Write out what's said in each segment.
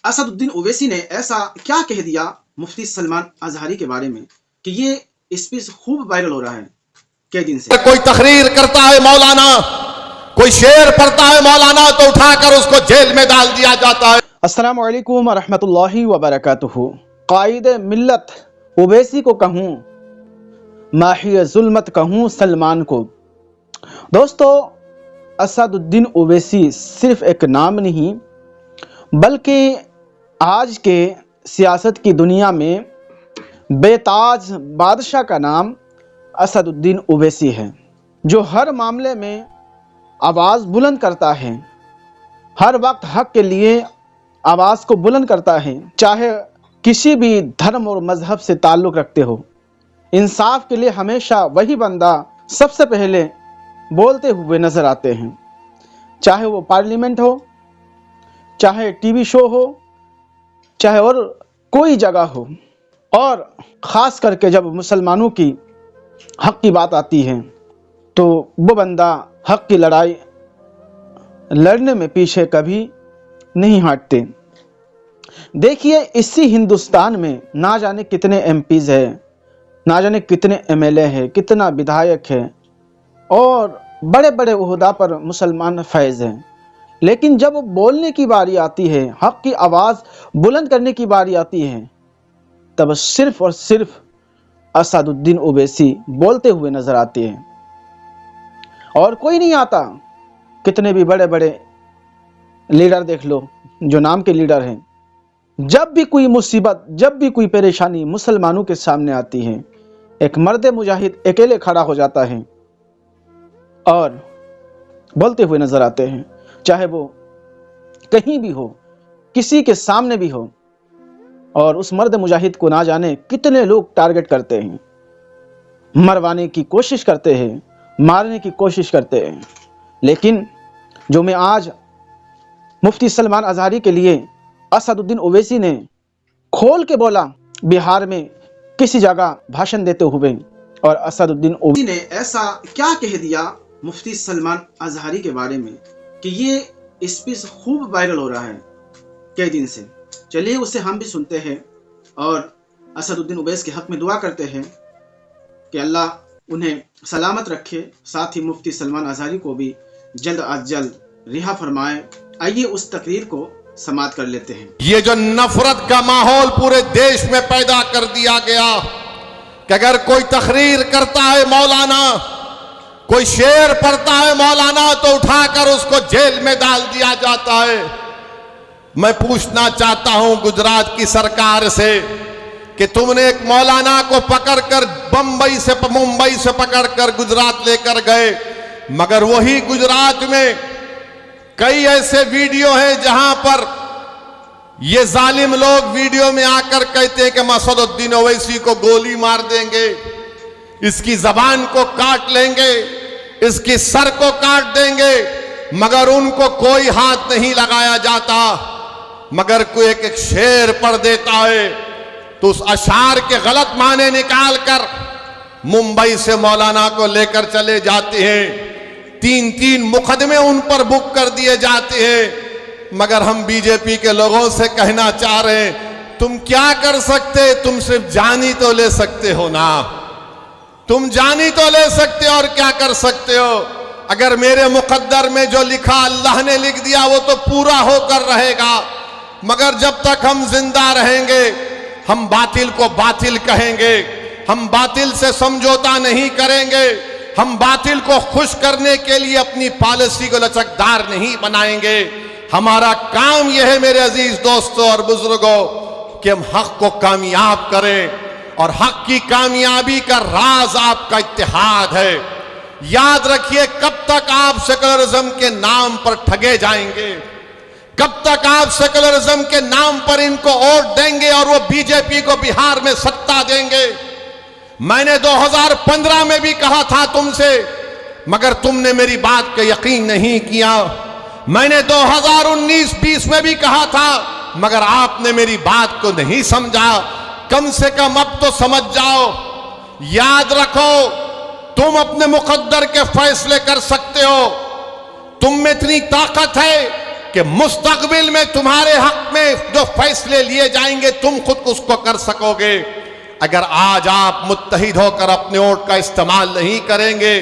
असदुद्दीन ओवैसी ने ऐसा क्या कह दिया मुफ्ती सलमान अजहरी के बारे में कि ये स्पीच खूब वायरल हो रहा है कई दिन से। कोई तकरीर करता है मौलाना, कोई शेर पढ़ता है मौलाना, तो उठाकर उसको जेल में डाल दिया जाता है। अस्सलाम वालेकुम रहमतुल्लाहि व बरकातुहू। कायद मिल्लत ओवैसी को कहूँ, माहिय जुल्मत कहूँ सलमान को। दोस्तों, असदुद्दीन ओवैसी सिर्फ एक नाम नहीं बल्कि आज के सियासत की दुनिया में बेताज बादशाह का नाम असदुद्दीन ओवैसी है, जो हर मामले में आवाज़ बुलंद करता है, हर वक्त हक के लिए आवाज़ को बुलंद करता है, चाहे किसी भी धर्म और मज़हब से ताल्लुक़ रखते हो। इंसाफ के लिए हमेशा वही बंदा सबसे पहले बोलते हुए नज़र आते हैं, चाहे वो पार्लियामेंट हो, चाहे टीवी शो हो, चाहे और कोई जगह हो। और ख़ास करके जब मुसलमानों की हक़ की बात आती है तो वो बंदा हक़ की लड़ाई लड़ने में पीछे कभी नहीं हटते। देखिए, इसी हिंदुस्तान में ना जाने कितने एमपीज़ हैं, ना जाने कितने एमएलए हैं, कितना विधायक है और बड़े बड़े ओहदा पर मुसलमान फैज़ हैं, लेकिन जब बोलने की बारी आती है, हक़ की आवाज़ बुलंद करने की बारी आती है, तब सिर्फ़ और सिर्फ असदुद्दीन ओवैसी बोलते हुए नज़र आते हैं और कोई नहीं आता। कितने भी बड़े बड़े लीडर देख लो, जो नाम के लीडर हैं, जब भी कोई मुसीबत, जब भी कोई परेशानी मुसलमानों के सामने आती है, एक मर्द मुजाहिद अकेले खड़ा हो जाता है और बोलते हुए नज़र आते हैं, चाहे वो कहीं भी हो, किसी के सामने भी हो। और उस मर्द मुजाहिद को ना जाने कितने लोग टारगेट करते हैं, मरवाने की कोशिश करते हैं, मारने की कोशिश करते हैं। लेकिन जो मैं आज मुफ्ती सलमान अजहरी के लिए असदुद्दीन ओवैसी ने खोल के बोला बिहार में किसी जगह भाषण देते हुए, और असदुद्दीन ओवैसी ने ऐसा क्या कह दिया मुफ्ती सलमान अजहरी के बारे में कि ये स्पीच खूब वायरल हो रहा है कई दिन से। चलिए उसे हम भी सुनते हैं और असदुद्दीन ओवैसी के हक में दुआ करते हैं कि अल्लाह उन्हें सलामत रखे, साथ ही मुफ्ती सलमान अजहरी को भी जल्द अज जल्द रिहा फरमाए। आइए उस तकरीर को समाप्त कर लेते हैं। ये जो नफरत का माहौल पूरे देश में पैदा कर दिया गया कि अगर कोई तकरीर करता है मौलाना, कोई शेर पढ़ता है मौलाना, तो उठाकर उसको जेल में डाल दिया जाता है। मैं पूछना चाहता हूं गुजरात की सरकार से कि तुमने एक मौलाना को पकड़कर मुंबई से पकड़कर गुजरात लेकर गए, मगर वही गुजरात में कई ऐसे वीडियो हैं जहां पर ये जालिम लोग वीडियो में आकर कहते हैं कि असदुद्दीन ओवैसी को गोली मार देंगे, इसकी जबान को काट लेंगे, इसकी सर को काट देंगे, मगर उनको कोई हाथ नहीं लगाया जाता। मगर कोई एक शेर पढ़ देता है तो उस अशार के गलत माने निकालकर मुंबई से मौलाना को लेकर चले जाते हैं। 3-3 मुकदमे उन पर बुक कर दिए जाते हैं। मगर हम बीजेपी के लोगों से कहना चाह रहे हैं, तुम क्या कर सकते? तुम सिर्फ जानी तो ले सकते हो ना, तुम जानी तो ले सकते हो और क्या कर सकते हो? अगर मेरे मुकद्दर में जो लिखा अल्लाह ने लिख दिया वो तो पूरा होकर रहेगा, मगर जब तक हम जिंदा रहेंगे हम बातिल को बातिल कहेंगे, हम बातिल से समझौता नहीं करेंगे, हम बातिल को खुश करने के लिए अपनी पॉलिसी को लचकदार नहीं बनाएंगे। हमारा काम यह है मेरे अजीज दोस्तों और बुजुर्गों कि हम हक को कामयाब करें, और हक की कामयाबी का राज आपका इत्तेहाद है। याद रखिए, कब तक आप सेकुलरिज्म के नाम पर ठगे जाएंगे, कब तक आप सेकुलरिज्म के नाम पर इनको वोट देंगे और वो बीजेपी को बिहार में सत्ता देंगे। मैंने 2015 में भी कहा था तुमसे, मगर तुमने मेरी बात का यकीन नहीं किया। मैंने 2019-20 में भी कहा था, मगर आपने मेरी बात को नहीं समझा। कम से कम अब तो समझ जाओ। याद रखो, तुम अपने मुकद्दर के फैसले कर सकते हो, तुम में इतनी ताकत है कि मुस्तकबिल में तुम्हारे हक में जो फैसले लिए जाएंगे तुम खुद उसको कर सकोगे। अगर आज आप मुत्तहिद होकर अपने वोट का इस्तेमाल नहीं करेंगे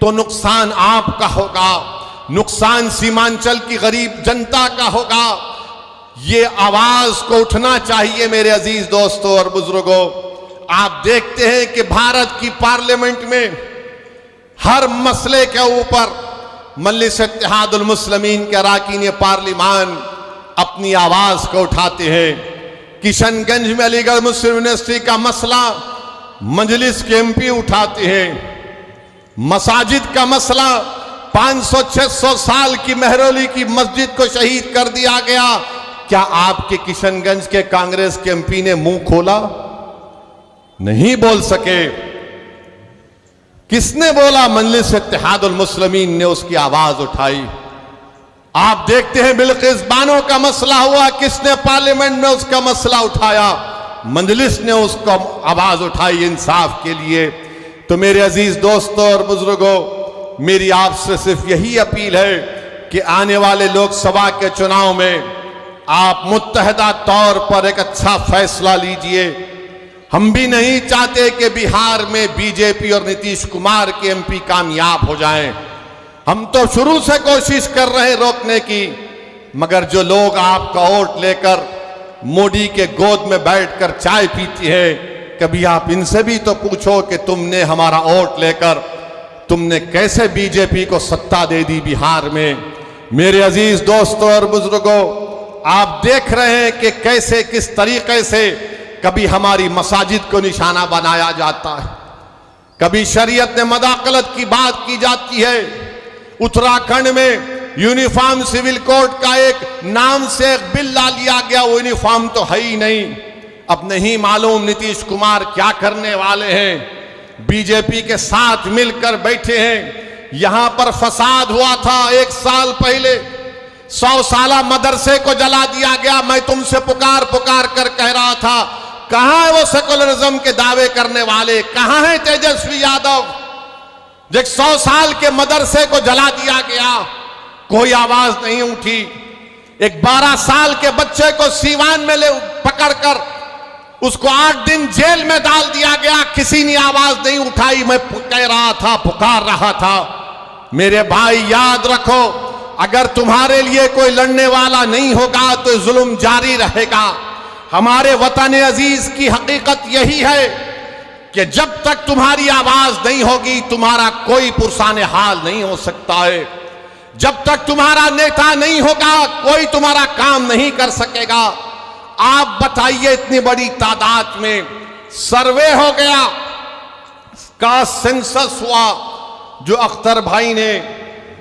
तो नुकसान आपका होगा, नुकसान सीमांचल की गरीब जनता का होगा। ये आवाज को उठना चाहिए मेरे अजीज दोस्तों और बुजुर्गों। आप देखते हैं कि भारत की पार्लियामेंट में हर मसले के ऊपर मजलिस इत्तेहादुल मुस्लिमीन के अरकान पार्लिमान अपनी आवाज को उठाते हैं। किशनगंज में अलीगढ़ मुस्लिम यूनिवर्सिटी का मसला मजलिस के एमपी उठाते हैं। मसाजिद का मसला 500-600 साल की मेहरौली की मस्जिद को शहीद कर दिया गया। क्या आपके किशनगंज के कांग्रेस के एमपी ने मुंह खोला? नहीं बोल सके। किसने बोला? मजलिस इत्तेहादुल मुस्लिमीन ने उसकी आवाज उठाई। आप देखते हैं बिल्किस बानो का मसला हुआ, किसने पार्लियामेंट में उसका मसला उठाया? मजलिस ने उसको आवाज उठाई इंसाफ के लिए। तो मेरे अजीज दोस्तों और बुजुर्गों, मेरी आपसे सिर्फ यही अपील है कि आने वाले लोकसभा के चुनाव में आप मुत्तहदा तौर पर एक अच्छा फैसला लीजिए। हम भी नहीं चाहते कि बिहार में बीजेपी और नीतीश कुमार के एमपी कामयाब हो जाएं। हम तो शुरू से कोशिश कर रहे हैं रोकने की, मगर जो लोग आपका वोट लेकर मोदी के गोद में बैठकर चाय पीती है, कभी आप इनसे भी तो पूछो कि तुमने हमारा वोट लेकर तुमने कैसे बीजेपी को सत्ता दे दी बिहार में। मेरे अजीज दोस्तों और बुजुर्गों, आप देख रहे हैं कि कैसे किस तरीके से कभी हमारी मसाजिद को निशाना बनाया जाता है, कभी शरीयत ने मदाखलत की बात की जाती है। उत्तराखंड में यूनिफॉर्म सिविल कोड का एक नाम से एक बिल ला लिया गया, वो यूनिफॉर्म तो है ही नहीं। अब नहीं मालूम नीतीश कुमार क्या करने वाले हैं। बीजेपी के साथ मिलकर बैठे हैं। यहां पर फसाद हुआ था 1 साल पहले, 100 साला मदरसे को जला दिया गया। मैं तुमसे पुकार पुकार कर कह रहा था, कहां है वो सेकुलरिज्म के दावे करने वाले? कहां है तेजस्वी यादव? जब 100 साल के मदरसे को जला दिया गया, कोई आवाज नहीं उठी। एक 12 साल के बच्चे को सीवान में ले पकड़कर उसको 8 दिन जेल में डाल दिया गया, किसी ने आवाज नहीं उठाई। मैं कह रहा था, पुकार रहा था। मेरे भाई याद रखो, अगर तुम्हारे लिए कोई लड़ने वाला नहीं होगा तो जुल्म जारी रहेगा। हमारे वतन अजीज की हकीकत यही है कि जब तक तुम्हारी आवाज नहीं होगी तुम्हारा कोई पुरसाने हाल नहीं हो सकता है। जब तक तुम्हारा नेता नहीं होगा कोई तुम्हारा काम नहीं कर सकेगा। आप बताइए, इतनी बड़ी तादाद में सर्वे हो गया, का सेंसस हुआ, जो अख्तर भाई ने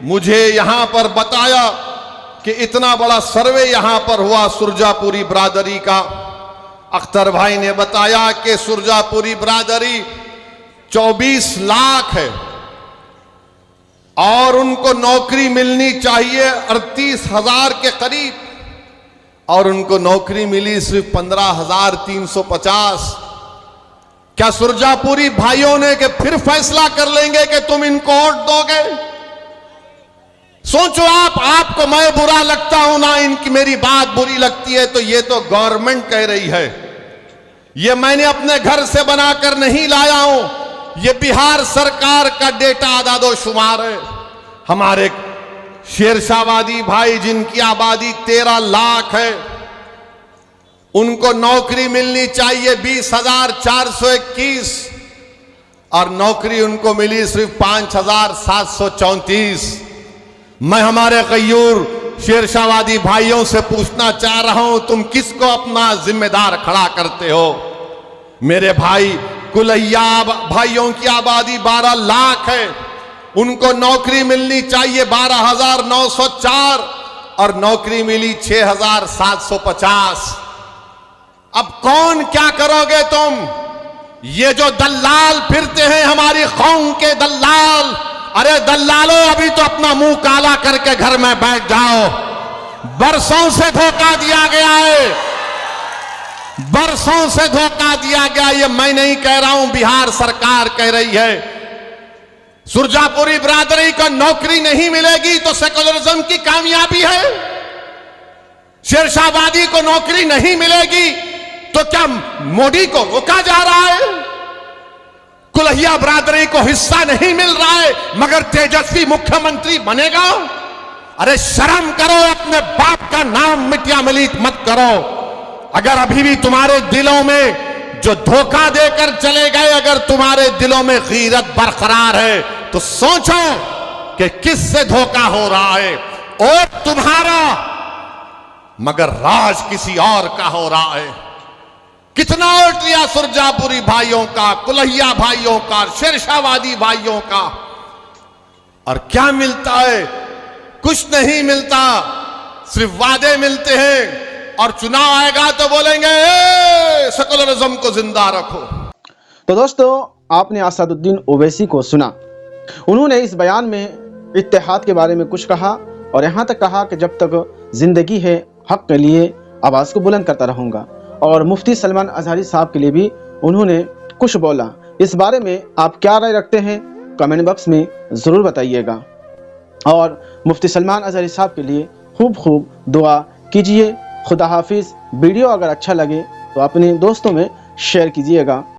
मुझे यहां पर बताया कि इतना बड़ा सर्वे यहां पर हुआ सुरजापुरी बरादरी का। अख्तर भाई ने बताया कि सुरजापुरी बरादरी 24 लाख है और उनको नौकरी मिलनी चाहिए 38,000 के करीब, और उनको नौकरी मिली सिर्फ 15,350। क्या सुरजापुरी भाइयों ने कि फिर फैसला कर लेंगे कि तुम इनको वोट दोगे? सोचो आपको मैं बुरा लगता हूं ना इनकी मेरी बात बुरी लगती है, तो ये तो गवर्नमेंट कह रही है। ये मैंने अपने घर से बनाकर नहीं लाया हूं, ये बिहार सरकार का डेटा आदादो शुमार है। हमारे शेरशाहवादी भाई जिनकी आबादी 13 लाख है, उनको नौकरी मिलनी चाहिए 20,421 और नौकरी उनको मिली सिर्फ 5,734। मैं हमारे गयूर शेरशाहवादी भाइयों से पूछना चाह रहा हूं, तुम किसको अपना जिम्मेदार खड़ा करते हो? मेरे भाई, कुलैया भाइयों की आबादी 12 लाख है, उनको नौकरी मिलनी चाहिए 12,904 और नौकरी मिली 6,750। अब कौन क्या करोगे तुम? ये जो दल्लाल फिरते हैं हमारी कौम के दल्लाल, अरे दल्लालों अभी तो अपना मुंह काला करके घर में बैठ जाओ। बरसों से धोखा दिया गया है, बरसों से धोखा दिया गया। ये मैं नहीं कह रहा हूं, बिहार सरकार कह रही है। सुरजापुरी बरादरी को नौकरी नहीं मिलेगी तो सेकुलरिज्म की कामयाबी है। शेरशाहवादी को नौकरी नहीं मिलेगी तो क्या मोदी को रोका जा रहा है? कुल्हिया बरादरी को हिस्सा नहीं मिल रहा है मगर तेजस्वी मुख्यमंत्री बनेगा? अरे शर्म करो, अपने बाप का नाम मिटिया मिलीत मत करो। अगर अभी भी तुम्हारे दिलों में जो धोखा देकर चले गए, अगर तुम्हारे दिलों में गीरत बरकरार है तो सोचो कि किससे धोखा हो रहा है। और तुम्हारा मगर राज किसी और का हो रहा है। कितना उल्ट लिया सुरजापुरी भाइयों का, कुल्हिया भाइयों का, शेरशाहवादी भाइयों का, और क्या मिलता है? कुछ नहीं मिलता, सिर्फ वादे मिलते हैं और चुनाव आएगा तो बोलेंगे सेकुलरिज्म को जिंदा रखो। तो दोस्तों, आपने असदुद्दीन ओवैसी को सुना। उन्होंने इस बयान में इत्तेहाद के बारे में कुछ कहा और यहाँ तक कहा कि जब तक जिंदगी है हक के लिए आवाज़ को बुलंद करता रहूँगा। और मुफ्ती सलमान अजहरी साहब के लिए भी उन्होंने कुछ बोला। इस बारे में आप क्या राय रखते हैं कमेंट बॉक्स में ज़रूर बताइएगा। और मुफ्ती सलमान अजहरी साहब के लिए खूब खूब दुआ कीजिए। खुदा हाफिज़। वीडियो अगर अच्छा लगे तो अपने दोस्तों में शेयर कीजिएगा।